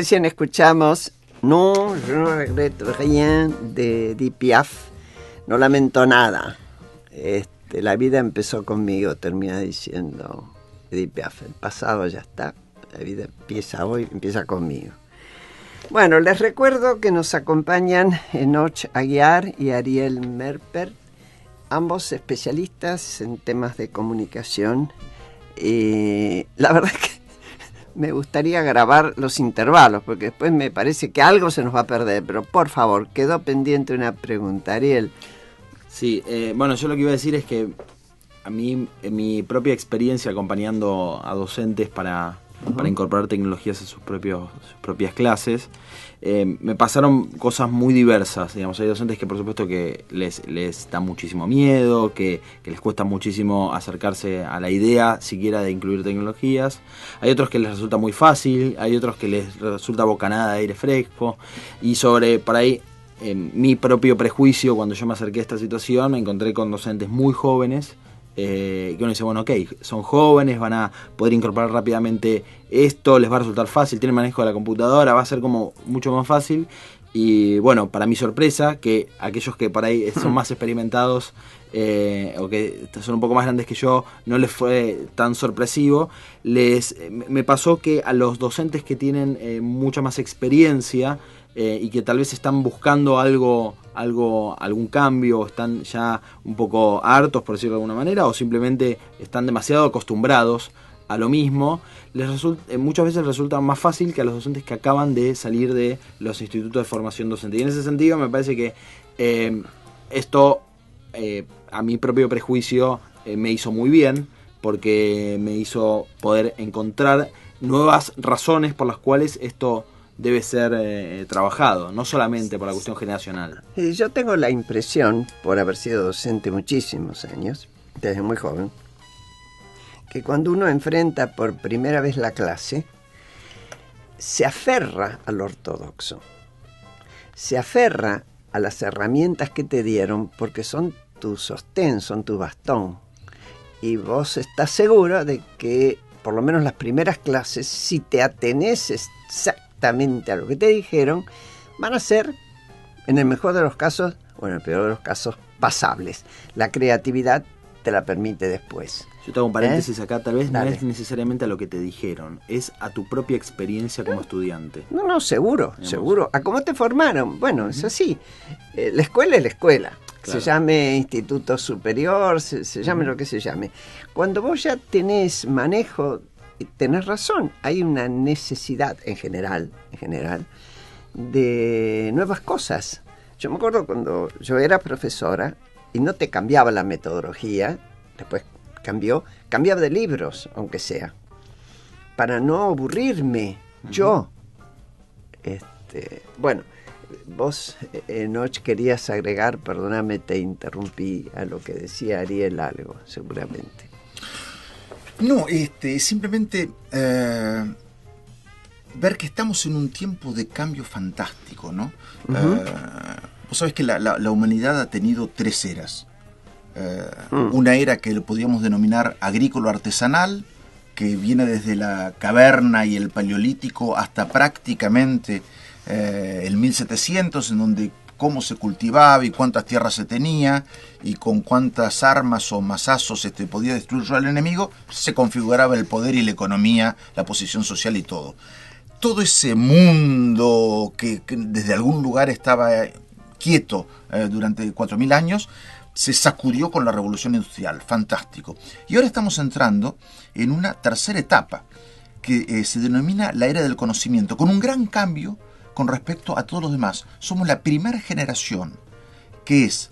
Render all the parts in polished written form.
Recién escuchamos No, je ne regrette rien de Edith Piaf. No lamento nada. La vida empezó conmigo, termina diciendo Edith Piaf. El pasado ya está, la vida empieza hoy, empieza conmigo. Bueno, les recuerdo que nos acompañan Enoch Aguiar y Ariel Merper, ambos especialistas en temas de comunicación. La verdad es que me gustaría grabar los intervalos, porque después me parece que algo se nos va a perder, pero por favor, quedó pendiente una pregunta, Ariel. Sí, bueno, yo lo que iba a decir es que a mí, en mi propia experiencia acompañando a docentes para incorporar tecnologías en sus propias clases, me pasaron cosas muy diversas. Digamos, hay docentes que por supuesto que les da muchísimo miedo, que les cuesta muchísimo acercarse a la idea siquiera de incluir tecnologías. Hay otros que les resulta muy fácil, hay otros que les resulta bocanada de aire fresco. Y por ahí, mi propio prejuicio, cuando yo me acerqué a esta situación, me encontré con docentes muy jóvenes, que uno dice, bueno, ok, son jóvenes, van a poder incorporar rápidamente esto, les va a resultar fácil, tienen manejo de la computadora, va a ser como mucho más fácil. Y bueno, para mi sorpresa, que aquellos que por ahí son más experimentados o que son un poco más grandes que yo, no les fue tan sorpresivo. Me pasó que a los docentes que tienen mucha más experiencia y que tal vez están buscando algún cambio, o están ya un poco hartos, por decirlo de alguna manera, o simplemente están demasiado acostumbrados a lo mismo, muchas veces resulta más fácil que a los docentes que acaban de salir de los institutos de formación docente. Y en ese sentido me parece que esto, a mi propio prejuicio, me hizo muy bien, porque me hizo poder encontrar nuevas razones por las cuales esto debe ser trabajado, no solamente por la cuestión generacional. Yo tengo la impresión, por haber sido docente muchísimos años, desde muy joven, que cuando uno enfrenta por primera vez la clase, se aferra al ortodoxo, se aferra a las herramientas que te dieron porque son tu sostén, son tu bastón, y vos estás seguro de que por lo menos las primeras clases, si te atenés exactamente a lo que te dijeron, van a ser, en el mejor de los casos, o en el peor de los casos, pasables. La creatividad te la permite después. Yo te hago un paréntesis acá, tal vez Dale. no es necesariamente a lo que te dijeron, es a tu propia experiencia como estudiante. No, seguro, digamos. Seguro. ¿A cómo te formaron? Bueno, es así. La escuela es la escuela. Claro. Se llame instituto superior, se llame lo que se llame. Cuando vos ya tenés manejo, tenés razón, hay una necesidad en general, de nuevas cosas. Yo me acuerdo cuando yo era profesora y no te cambiaba la metodología, después cambiaba de libros, aunque sea, para no aburrirme yo. Bueno, vos, Enoch, querías agregar, perdóname, te interrumpí a lo que decía Ariel algo, seguramente. No, simplemente ver que estamos en un tiempo de cambio fantástico, ¿no? Vos sabés que la humanidad ha tenido 3 eras. Una era que lo podríamos denominar agrícola-artesanal, que viene desde la caverna y el paleolítico hasta prácticamente el 1700, en donde cómo se cultivaba y cuántas tierras se tenía y con cuántas armas o mazazos podía destruir al enemigo, se configuraba el poder y la economía, la posición social y todo. Todo ese mundo que desde algún lugar estaba quieto durante 4000 años, se sacudió con la revolución industrial, fantástico. Y ahora estamos entrando en una tercera etapa que se denomina la era del conocimiento, con un gran cambio con respecto a todos los demás. Somos la primera generación que es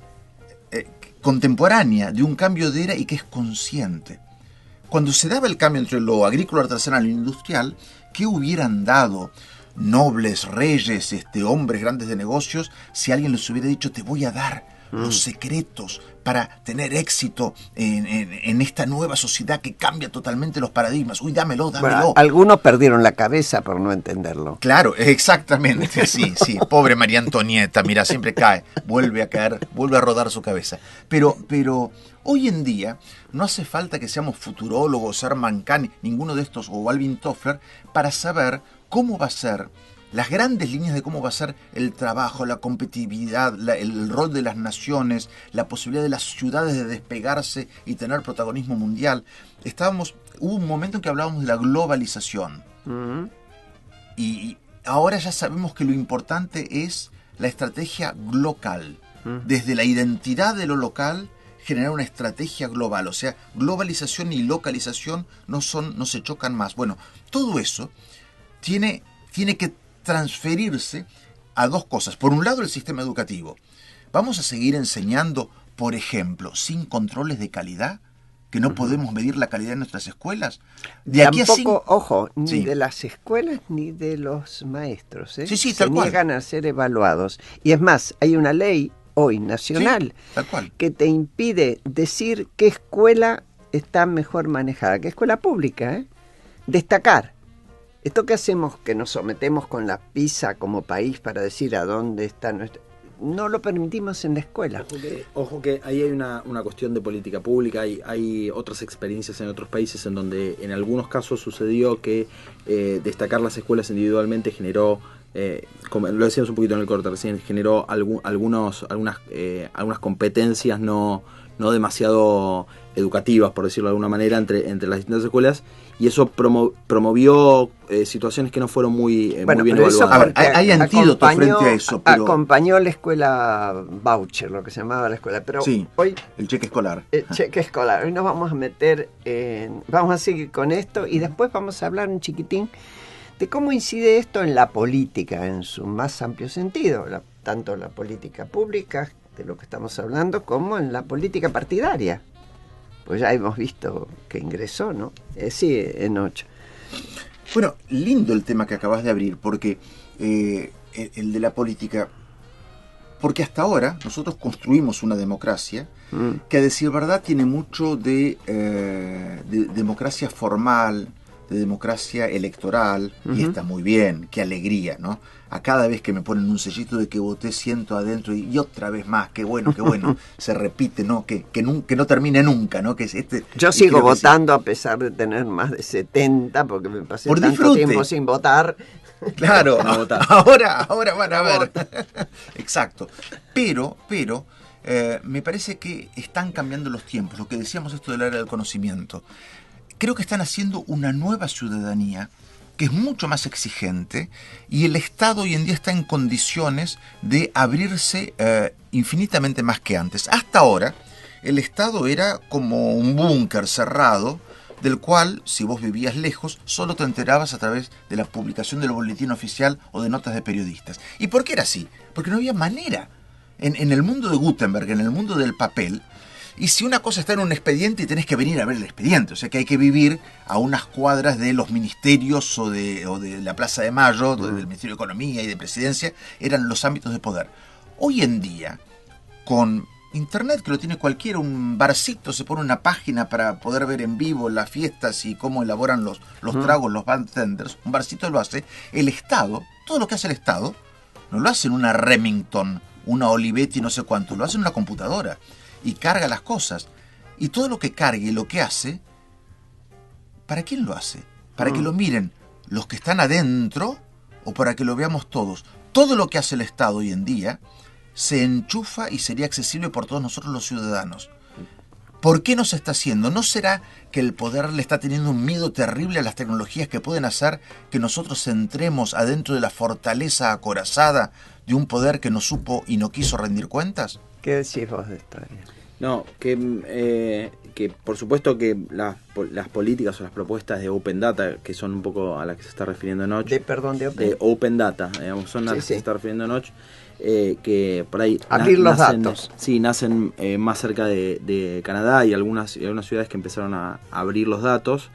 contemporánea de un cambio de era y que es consciente. Cuando se daba el cambio entre lo agrícola, artesanal e industrial, ¿qué hubieran dado nobles, reyes, hombres grandes de negocios si alguien les hubiera dicho te voy a dar los secretos para tener éxito en esta nueva sociedad que cambia totalmente los paradigmas? Uy, dámelo. Bueno, algunos perdieron la cabeza por no entenderlo. Claro, exactamente, sí. Pobre María Antonieta, mira, siempre cae, vuelve a caer, vuelve a rodar su cabeza. Pero hoy en día no hace falta que seamos futurólogos, Herman Kahn, ninguno de estos, o Alvin Toffler, para saber cómo va a ser las grandes líneas de cómo va a ser el trabajo, la competitividad, el rol de las naciones, la posibilidad de las ciudades de despegarse y tener protagonismo mundial. Hubo un momento en que hablábamos de la globalización. Y ahora ya sabemos que lo importante es la estrategia local. Desde la identidad de lo local, generar una estrategia global. O sea, globalización y localización no se chocan más. Bueno, todo eso tiene que transferirse a dos cosas. Por un lado, el sistema educativo. ¿Vamos a seguir enseñando, por ejemplo, sin controles de calidad? ¿Que no podemos medir la calidad de nuestras escuelas? Tampoco, ojo, ni de las escuelas ni de los maestros. Sí, se niegan a ser evaluados. Y es más, hay una ley hoy nacional que te impide decir qué escuela está mejor manejada, qué escuela pública, destacar. Esto que hacemos, que nos sometemos con la PISA como país para decir a dónde está nuestra... No lo permitimos en la escuela. Ojo que ahí hay una cuestión de política pública, hay otras experiencias en otros países en donde en algunos casos sucedió que destacar las escuelas individualmente generó, como lo decíamos un poquito en el corte recién, generó algunas competencias no demasiado educativas, por decirlo de alguna manera, entre las distintas escuelas, y eso promovió situaciones que no fueron muy bien evaluadas. Hay antídotos frente a eso. Pero... Acompañó la escuela voucher, lo que se llamaba la escuela. Pero hoy, el cheque escolar. El cheque escolar. Hoy nos vamos a meter vamos a seguir con esto y después vamos a hablar un chiquitín de cómo incide esto en la política, en su más amplio sentido. Tanto la política pública, de lo que estamos hablando, como en la política partidaria. Pues ya hemos visto que ingresó, ¿no? Sí, en 8. Bueno, lindo el tema que acabas de abrir, porque el de la política, porque hasta ahora nosotros construimos una democracia que, a decir verdad, tiene mucho de democracia formal, de democracia electoral, y está muy bien, qué alegría, ¿no? A cada vez que me ponen un sellito de que voté siento adentro y otra vez más, qué bueno, se repite, ¿no? Que no termine nunca, ¿no? Yo sigo votando a pesar de tener más de 70, porque me pasé por tanto disfrute. Tiempo sin votar. Claro, ahora van a ver. Exacto. Pero me parece que están cambiando los tiempos, lo que decíamos esto del era del conocimiento. Creo que están haciendo una nueva ciudadanía que es mucho más exigente, y el Estado hoy en día está en condiciones de abrirse infinitamente más que antes. Hasta ahora, el Estado era como un búnker cerrado, del cual, si vos vivías lejos, solo te enterabas a través de la publicación del boletín oficial o de notas de periodistas. ¿Y por qué era así? Porque no había manera. En el mundo de Gutenberg, en el mundo del papel, y si una cosa está en un expediente y tenés que venir a ver el expediente, o sea que hay que vivir a unas cuadras de los ministerios o de la Plaza de Mayo, del Ministerio de Economía y de Presidencia, eran los ámbitos de poder. Hoy en día, con Internet, que lo tiene cualquiera, un barcito se pone una página para poder ver en vivo las fiestas y cómo elaboran los tragos, los bartenders, un barcito lo hace. El Estado, todo lo que hace el Estado, no lo hace en una Remington, una Olivetti, no sé cuánto, lo hace en una computadora. Y carga las cosas. Y todo lo que cargue y lo que hace, ¿para quién lo hace? ¿Para que lo miren los que están adentro o para que lo veamos todos? Todo lo que hace el Estado hoy en día se enchufa y sería accesible por todos nosotros los ciudadanos. ¿Por qué no se está haciendo? ¿No será que el poder le está teniendo un miedo terrible a las tecnologías que pueden hacer que nosotros entremos adentro de la fortaleza acorazada de un poder que no supo y no quiso rendir cuentas? ¿Qué decís vos de esto? No, que por supuesto que las políticas o las propuestas de Open Data, que son un poco a las que se está refiriendo Noch, de Open Data, digamos, son las que se está refiriendo Noch, que por ahí abrir los datos. Sí, nacen más cerca de Canadá y algunas ciudades que empezaron a abrir los datos.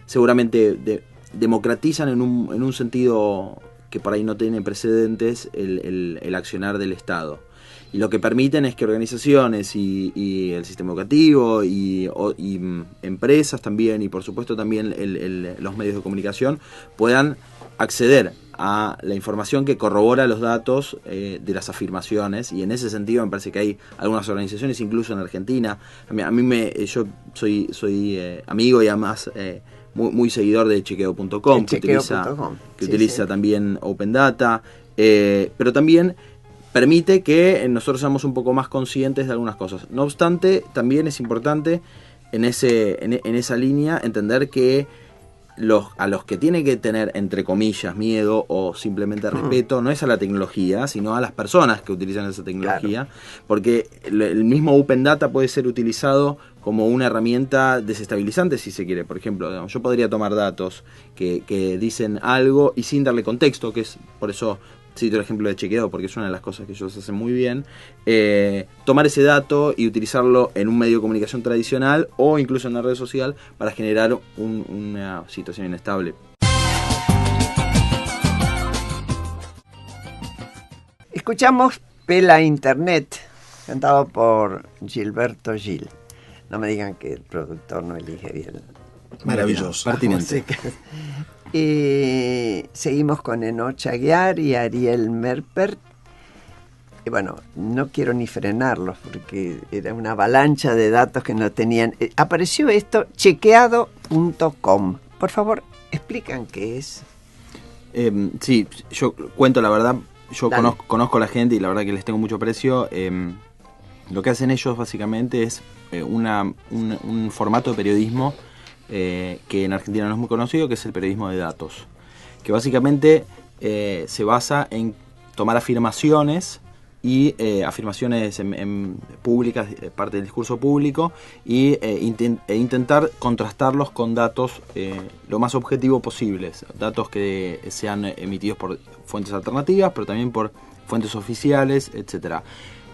Seguramente democratizan en un sentido que por ahí no tiene precedentes el accionar del Estado. Y lo que permiten es que organizaciones y el sistema educativo y empresas también, y por supuesto también los medios de comunicación, puedan acceder a la información que corrobora los datos de las afirmaciones, y en ese sentido me parece que hay algunas organizaciones, incluso en Argentina. Yo soy amigo y además muy seguidor de chequeo.com, que utiliza también Open Data, pero también permite que nosotros seamos un poco más conscientes de algunas cosas. No obstante, también es importante en esa línea entender que a los que tiene que tener, entre comillas, miedo o simplemente respeto, no es a la tecnología, sino a las personas que utilizan esa tecnología, claro. Porque el mismo Open Data puede ser utilizado como una herramienta desestabilizante, si se quiere. Por ejemplo, digamos, yo podría tomar datos que dicen algo y sin darle contexto, que es por eso cito el ejemplo de chequeo, porque es una de las cosas que ellos hacen muy bien, tomar ese dato y utilizarlo en un medio de comunicación tradicional o incluso en una red social para generar una situación inestable. Escuchamos Pela Internet, cantado por Gilberto Gil. No me digan que el productor no elige bien. Maravilloso. Pertinente. Y seguimos con Enoch Aguiar y Ariel Merpert. Y bueno, no quiero ni frenarlos porque era una avalancha de datos que no tenían. Apareció esto, chequeado.com. Por favor, explican qué es. Sí, yo cuento la verdad. Yo conozco a la gente y la verdad que les tengo mucho aprecio. Lo que hacen ellos básicamente es un formato de periodismo que en Argentina no es muy conocido, que es el periodismo de datos, que básicamente se basa en tomar afirmaciones y afirmaciones públicas, parte del discurso público, y intentar contrastarlos con datos lo más objetivos posibles, datos que sean emitidos por fuentes alternativas, pero también por fuentes oficiales, etcétera.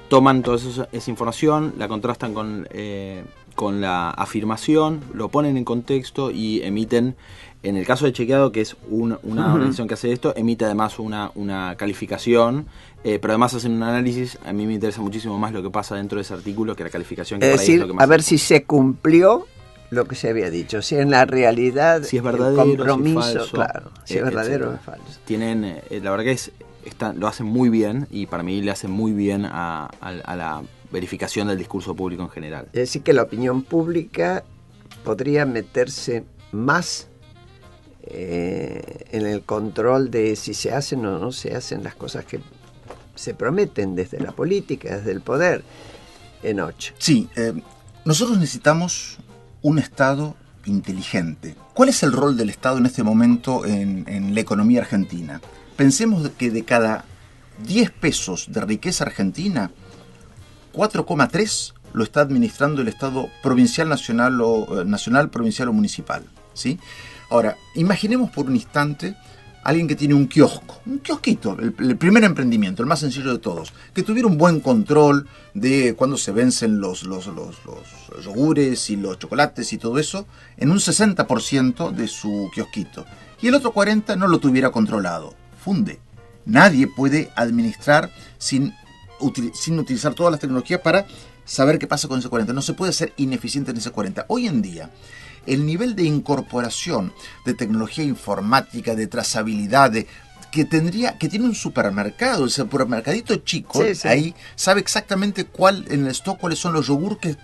Toman toda esa información, la contrastan con la afirmación, lo ponen en contexto y emiten, en el caso de Chequeado, que es una organización que hace esto, emite además una calificación, pero además hacen un análisis. A mí me interesa muchísimo más lo que pasa dentro de ese artículo que la calificación. Que es decir, es lo que más a ver si se cumplió lo que se había dicho, si en la realidad, si es verdadero, el compromiso, si es falso, claro, si es verdadero o es falso. Tienen, la verdad que lo hacen muy bien, y para mí le hacen muy bien a la verificación del discurso público en general. Es decir, que la opinión pública podría meterse más en el control de si se hacen o no se hacen las cosas que se prometen desde la política, desde el poder. Enoch. Sí, nosotros necesitamos un Estado inteligente. ¿Cuál es el rol del Estado en este momento en la economía argentina? Pensemos que de cada 10 pesos de riqueza argentina, 4,3 lo está administrando el Estado provincial, nacional, provincial o municipal, ¿sí? Ahora, imaginemos por un instante alguien que tiene un kiosco, un kiosquito, el primer emprendimiento, el más sencillo de todos, que tuviera un buen control de cuándo se vencen los yogures y los chocolates y todo eso, en un 60% de su kiosquito. Y el otro 40% no lo tuviera controlado. Funde. Nadie puede administrar sin utilizar todas las tecnologías para saber qué pasa con ese 40%. No se puede ser ineficiente en ese 40%. Hoy en día, el nivel de incorporación de tecnología informática, de trazabilidad, que tiene un supermercado, el supermercadito chico, sí. Ahí sabe exactamente en el stock cuáles son los yogur que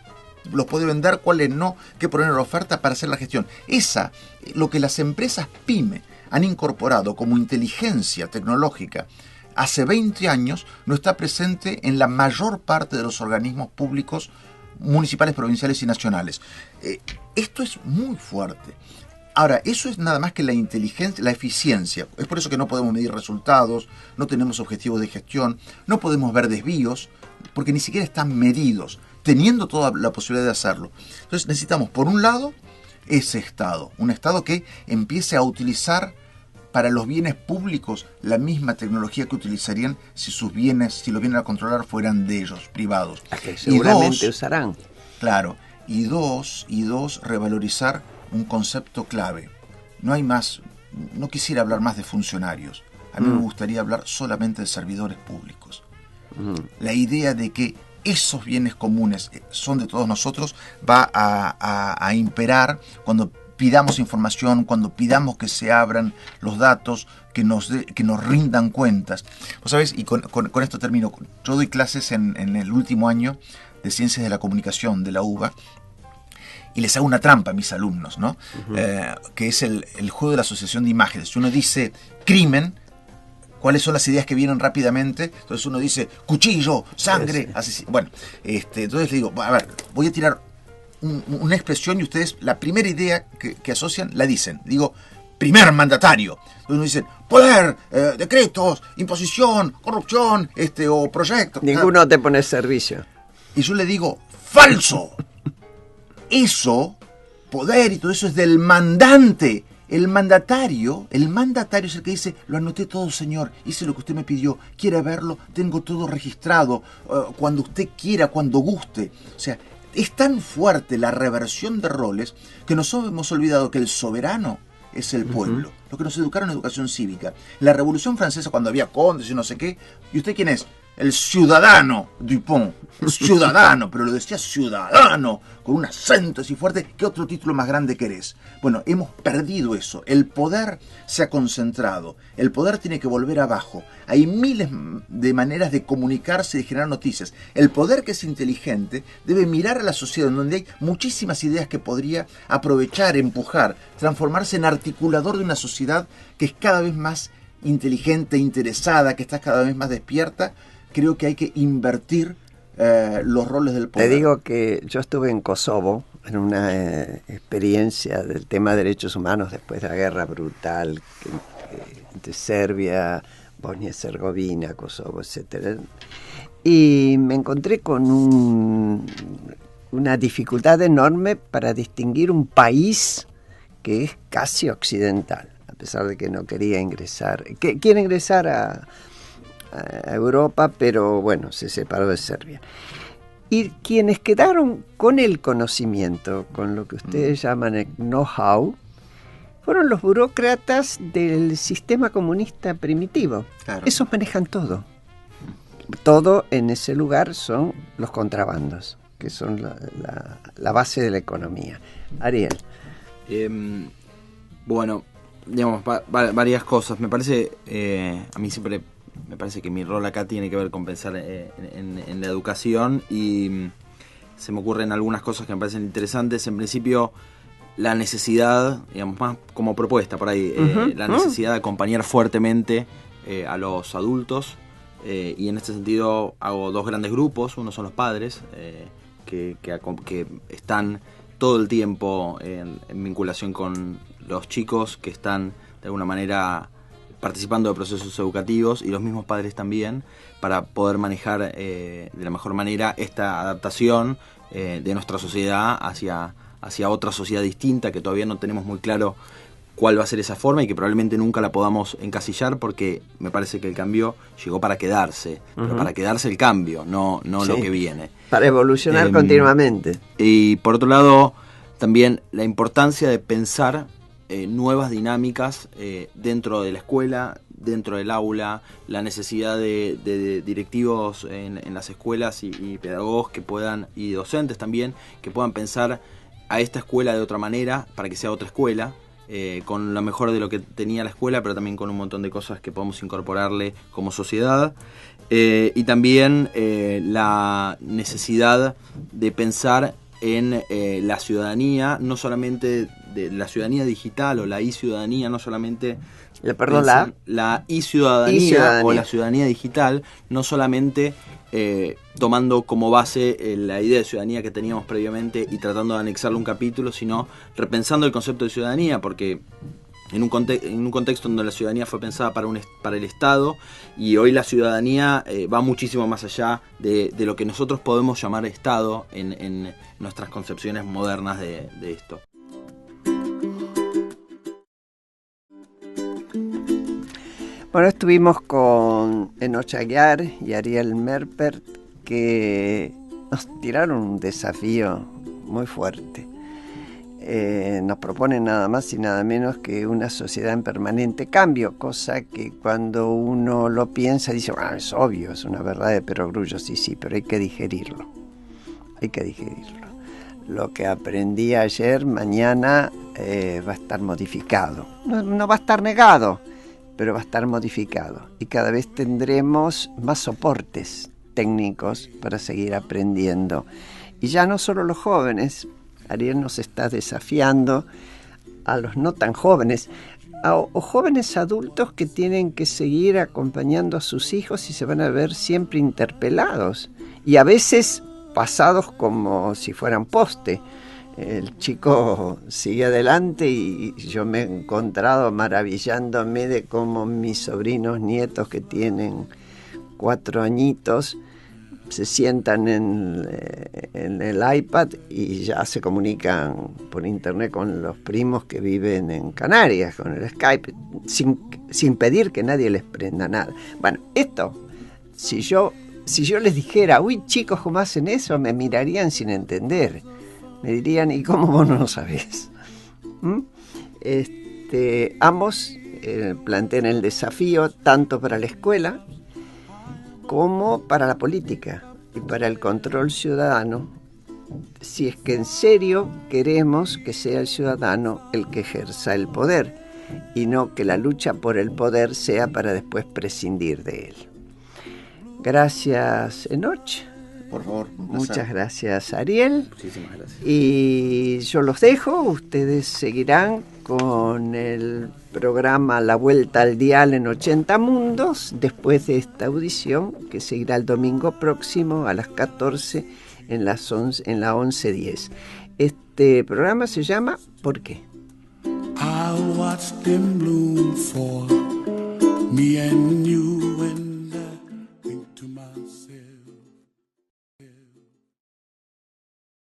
los puede vender, cuáles no, qué poner en la oferta para hacer la gestión. Lo que las empresas PYME han incorporado como inteligencia tecnológica hace 20 años, no está presente en la mayor parte de los organismos públicos municipales, provinciales y nacionales. Esto es muy fuerte. Ahora, eso es nada más que la inteligencia, la eficiencia. Es por eso que no podemos medir resultados, no tenemos objetivos de gestión, no podemos ver desvíos, porque ni siquiera están medidos, teniendo toda la posibilidad de hacerlo. Entonces necesitamos, por un lado, ese Estado, un Estado que empiece a utilizar para los bienes públicos la misma tecnología que utilizarían si los bienes a controlar fueran de ellos, privados. Que seguramente usarán. Claro. Y dos, revalorizar un concepto clave. No quisiera hablar más de funcionarios. A mí me gustaría hablar solamente de servidores públicos. La idea de que esos bienes comunes son de todos nosotros va a imperar cuando pidamos información, cuando pidamos que se abran los datos, que nos rindan cuentas. Vos sabés, y con esto termino, yo doy clases en el último año de Ciencias de la Comunicación de la UBA, y les hago una trampa a mis alumnos, ¿no? Que es el juego de la asociación de imágenes. Si uno dice crimen, ¿cuáles son las ideas que vienen rápidamente? Entonces uno dice cuchillo, sangre, asesino. Bueno, entonces le digo, a ver, voy a tirar una expresión y ustedes la primera idea que asocian la dicen. Digo, primer mandatario. Entonces uno dice, poder, decretos, imposición, corrupción, o proyectos. Ninguno te pone servicio. Y yo le digo, falso. Eso, poder y todo eso es del mandante. El mandatario es el que dice, lo anoté todo, señor, hice lo que usted me pidió, quiere verlo, tengo todo registrado, cuando usted quiera, cuando guste. O sea, es tan fuerte la reversión de roles que nos hemos olvidado que el soberano es el pueblo, lo que nos educaron en educación cívica. En la Revolución Francesa, cuando había condes y no sé qué, ¿y usted quién es? El ciudadano Dupont, el ciudadano, pero lo decía ciudadano, con un acento así fuerte. ¿Qué otro título más grande querés? Bueno, hemos perdido eso. El poder se ha concentrado. El poder tiene que volver abajo. Hay miles de maneras de comunicarse y de generar noticias. El poder, que es inteligente, debe mirar a la sociedad, en donde hay muchísimas ideas que podría aprovechar, empujar, transformarse en articulador de una sociedad que es cada vez más inteligente, interesada, que está cada vez más despierta. Creo que hay que invertir los roles del poder. Te digo que yo estuve en Kosovo en una experiencia del tema de derechos humanos después de la guerra brutal entre Serbia, Bosnia y Herzegovina, Kosovo, etcétera. Y me encontré con una dificultad enorme para distinguir un país que es casi occidental, a pesar de que no quería ingresar. Quiere ingresar a Europa, pero bueno, se separó de Serbia. Y quienes quedaron con el conocimiento, con lo que ustedes llaman el know-how, fueron los burócratas del sistema comunista primitivo. Claro. Esos manejan todo. Todo en ese lugar son los contrabandos, que son la base de la economía. Ariel. Bueno, digamos, varias cosas. Me parece, a mí siempre me parece que mi rol acá tiene que ver con pensar en la educación, y se me ocurren algunas cosas que me parecen interesantes. En principio, la necesidad, digamos, más como propuesta por ahí, la necesidad de acompañar fuertemente a los adultos, y en este sentido hago dos grandes grupos. Uno son los padres, que están todo el tiempo en vinculación con los chicos que están de alguna manera participando de procesos educativos, y los mismos padres también, para poder manejar de la mejor manera esta adaptación de nuestra sociedad hacia otra sociedad distinta, que todavía no tenemos muy claro cuál va a ser esa forma y que probablemente nunca la podamos encasillar, porque me parece que el cambio llegó para quedarse, pero para quedarse el cambio, no sí, lo que viene. Para evolucionar continuamente. Y por otro lado, también la importancia de pensar nuevas dinámicas dentro de la escuela, dentro del aula, la necesidad de directivos en las escuelas y pedagogos que puedan, y docentes también, que puedan pensar a esta escuela de otra manera para que sea otra escuela, con lo mejor de lo que tenía la escuela, pero también con un montón de cosas que podemos incorporarle como sociedad. Y también la necesidad de pensar en la ciudadanía, no solamente de la ciudadanía digital o la e-ciudadanía, no solamente la e-ciudadanía o la ciudadanía digital, no solamente tomando como base la idea de ciudadanía que teníamos previamente y tratando de anexarle un capítulo, sino repensando el concepto de ciudadanía, porque en un contexto donde la ciudadanía fue pensada para el Estado, y hoy la ciudadanía va muchísimo más allá de lo que nosotros podemos llamar Estado en nuestras concepciones modernas de esto. Bueno, estuvimos con Enoch Aguiar y Ariel Merpert, que nos tiraron un desafío muy fuerte. Nos proponen nada más y nada menos que una sociedad en permanente cambio, cosa que cuando uno lo piensa dice, bueno, es obvio, es una verdad de perogrullo, sí, pero hay que digerirlo. Lo que aprendí ayer, mañana va a estar modificado. No va a estar negado, pero va a estar modificado. Y cada vez tendremos más soportes técnicos para seguir aprendiendo. Y ya no solo los jóvenes, Ariel nos está desafiando a los no tan jóvenes, o jóvenes adultos que tienen que seguir acompañando a sus hijos y se van a ver siempre interpelados y a veces pasados como si fueran poste. El chico sigue adelante y yo me he encontrado maravillándome de cómo mis sobrinos nietos que tienen 4 añitos se sientan en el iPad y ya se comunican por internet con los primos que viven en Canarias, con el Skype, sin pedir que nadie les prenda nada. Bueno, esto, si yo les dijera, uy chicos, ¿cómo hacen eso?, me mirarían sin entender. Me dirían, ¿y cómo vos no lo sabés? Ambos plantean el desafío tanto para la escuela como para la política y para el control ciudadano, si es que en serio queremos que sea el ciudadano el que ejerza el poder y no que la lucha por el poder sea para después prescindir de él. Gracias, Enoch. Por favor, muchas gracias, Ariel. Muchísimas gracias. Y yo los dejo, ustedes seguirán con el programa La Vuelta al Dial en 80 Mundos, después de esta audición, que seguirá el domingo próximo a las 14 en la 11:10. Este programa se llama ¿Por qué? I watched them bloom for me and you.